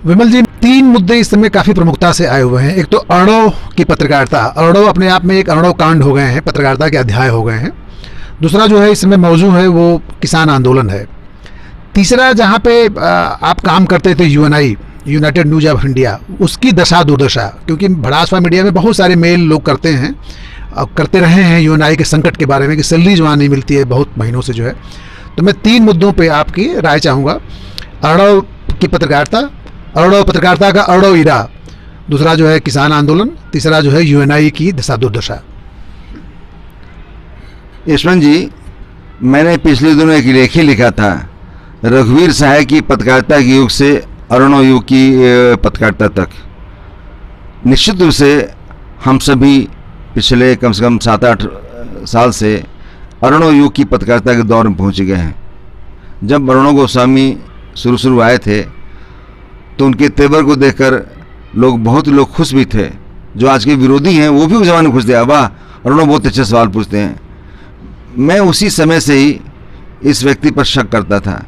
विमल जी, तीन मुद्दे इस समय काफी प्रमुखता से आए हुए हैं। एक तो अर्णव की पत्रकारिता, अर्णव अपने आप में एक अर्णव कांड हो गए हैं, पत्रकारिता के अध्याय हो गए हैं। दूसरा जो है इस समय मौजू है वो किसान आंदोलन है। तीसरा जहाँ पे आप काम करते थे Uni, United news of India, उसकी दशा दुर्दशा, क्योंकि भड़ासवा मीडिया में बहुत सारे मेल लोग करते हैं, करते रहे हैं यूएनआई के संकट के बारे में कि सैलरी जो नहीं मिलती है बहुत महीनों से जो है। तो मैं तीन मुद्दों पे आपकी राय चाहूँगा। अर्णव की पत्रकारिता, अर्णव पत्रकारिता का अर्णव इरा, दूसरा जो है किसान आंदोलन, तीसरा जो है यूएनआई की दशा दुर्दशा। यशवंत जी, मैंने पिछले दिनों एक लेख ही लिखा था, रघुवीर सहाय की पत्रकारिता के युग से अर्णव युग की पत्रकारिता तक। निश्चित रूप से हम सभी पिछले कम से कम 7-8 साल से अर्णव युग की पत्रकारिता के दौर में पहुँच गए हैं। जब अर्णव गोस्वामी शुरू आए थे तो उनके तेवर को देखकर बहुत लोग खुश भी थे। जो आज के विरोधी हैं वो भी उस जमाने में खुश थे, वाह अर्णव बहुत अच्छे सवाल पूछते हैं। मैं उसी समय से ही इस व्यक्ति पर शक करता था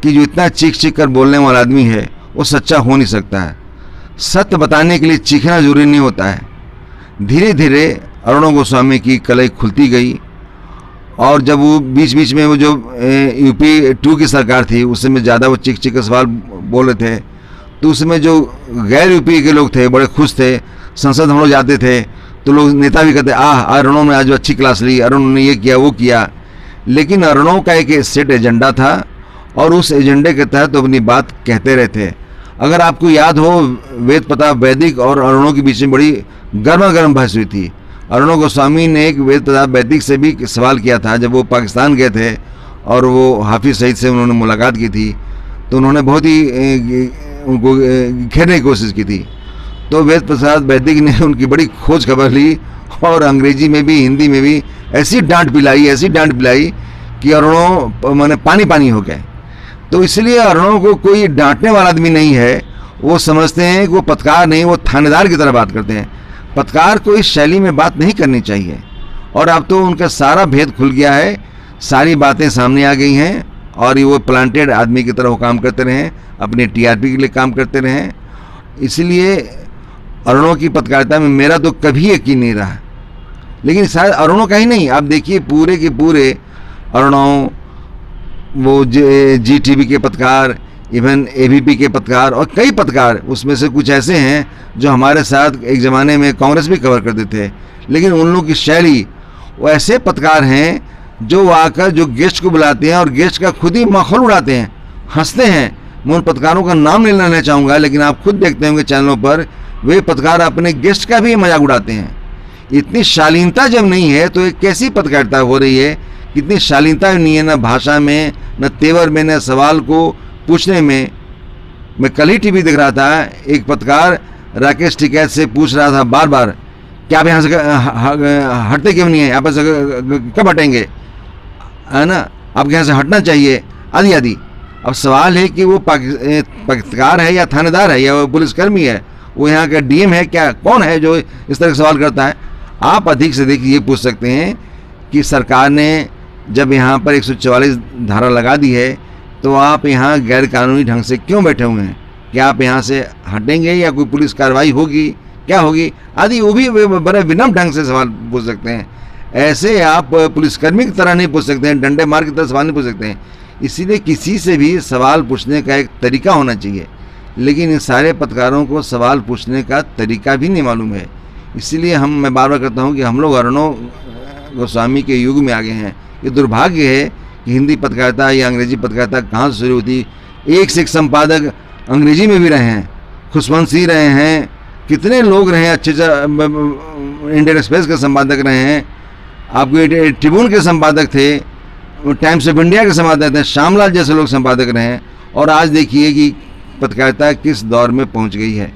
कि जो इतना चीख कर बोलने वाला आदमी है वो सच्चा हो नहीं सकता है। सत्य बताने के लिए चीखना जरूरी नहीं होता है। धीरे धीरे अर्णव गोस्वामी की कलई खुलती गई, और जब वो बीच में वो जो यूपी 2 की सरकार थी उस समय ज़्यादा वो चीख कर सवाल बोल रहे थे, तो उसमें जो गैर यूपी के लोग थे बड़े खुश थे। संसद हम लोग जाते थे तो लोग नेता भी कहते अर्णव ने आज अच्छी क्लास ली, अर्णव ने ये किया वो किया। लेकिन अर्णव का एक सेट एजेंडा था और उस एजेंडे के तहत तो अपनी बात कहते रहते। अगर आपको याद हो, वेद प्रताप वैदिक और अर्णव के बीच में बड़ी गर्मा बहस हुई थी। अर्णव गोस्वामी ने एक वेद प्रताप वैदिक से भी सवाल किया था जब वो पाकिस्तान गए थे और वो हाफिज सईद से उन्होंने मुलाकात की थी, तो उन्होंने बहुत ही उनको घेरने की कोशिश की थी। तो वेद प्रसाद वैदिक ने उनकी बड़ी खोज खबर ली और अंग्रेजी में भी हिंदी में भी ऐसी डांट पिलाई कि अर्णव माने पानी हो गए। तो इसलिए अर्णव को कोई डांटने वाला आदमी नहीं है। वो समझते हैं कि वो पत्रकार नहीं, वो थानेदार की तरह बात करते हैं। पत्रकार को इस शैली में बात नहीं करनी चाहिए। और अब तो उनका सारा भेद खुल गया है, सारी बातें सामने आ गई हैं और ये वो प्लांटेड आदमी की तरह वो काम करते रहें, अपने टीआरपी के लिए काम करते रहें। इसलिए अर्णव की पत्रकारिता में मेरा तो कभी यकीन नहीं रहा। लेकिन शायद अर्णव का ही नहीं, आप देखिए पूरे के पूरे अर्णव, वो जीटीवी के पत्रकार, इवन एबीपी के पत्रकार और कई पत्रकार, उसमें से कुछ ऐसे हैं जो हमारे साथ एक ज़माने में कांग्रेस भी कवर करते थे। लेकिन उन लोगों की शैली, वो ऐसे पत्रकार हैं जो आकर जो गेस्ट को बुलाते हैं और गेस्ट का खुद ही माहौल उड़ाते हैं, हंसते हैं। मैं उन पत्रकारों का नाम नहीं लेना चाहूँगा, लेकिन आप खुद देखते होंगे चैनलों पर, वे पत्रकार अपने गेस्ट का भी मजाक उड़ाते हैं। इतनी शालीनता जब नहीं है तो एक कैसी पत्रकारिता हो रही है? कितनी शालीनता नहीं है, न भाषा में, न तेवर में, न सवाल को पूछने में। मैं कल ही टीवी देख रहा था, एक पत्रकार राकेश टिकैत से पूछ रहा था बार बार कि आप यहाँ से हटते क्यों नहीं है, आप ऐसे कब हटेंगे, है ना, आपके यहाँ से हटना चाहिए आदि। अब सवाल है कि वो पत्रकार है या थानेदार है या वो पुलिसकर्मी है, वो यहाँ का डीएम है क्या, कौन है जो इस तरह का सवाल करता है? आप अधिक से अधिक ये पूछ सकते हैं कि सरकार ने जब यहाँ पर 144 धारा लगा दी है तो आप यहाँ गैर कानूनी ढंग से क्यों बैठे हुए हैं? क्या आप यहाँ से हटेंगे या कोई पुलिस कार्रवाई होगी, क्या होगी आदि? वो भी बड़े विनम्र ढंग से सवाल पूछ सकते हैं। ऐसे आप पुलिसकर्मी की तरह नहीं पूछ सकते हैं, डंडे मार की तरह सवाल नहीं पूछ सकते हैं। इसीलिए किसी से भी सवाल पूछने का एक तरीका होना चाहिए, लेकिन इन सारे पत्रकारों को सवाल पूछने का तरीका भी नहीं मालूम है। इसीलिए मैं बार बार कहता हूँ कि हम लोग अर्णव गोस्वामी के युग में आ गए हैं। ये दुर्भाग्य है कि हिंदी पत्रकारिता या अंग्रेजी पत्रकारिता कहाँ से शुरू होती। एक से एक संपादक अंग्रेजी में भी रहे हैं, खुशवंत सिंह रहे हैं, कितने लोग रहे हैं, अच्छे इंडियन एक्सप्रेस के संपादक रहे हैं, आपको ट्रिब्यून के संपादक थे, टाइम्स ऑफ इंडिया के संपादक थे, श्यामलाल जैसे लोग संपादक रहे हैं। और आज देखिए कि पत्रकारिता किस दौर में पहुंच गई है।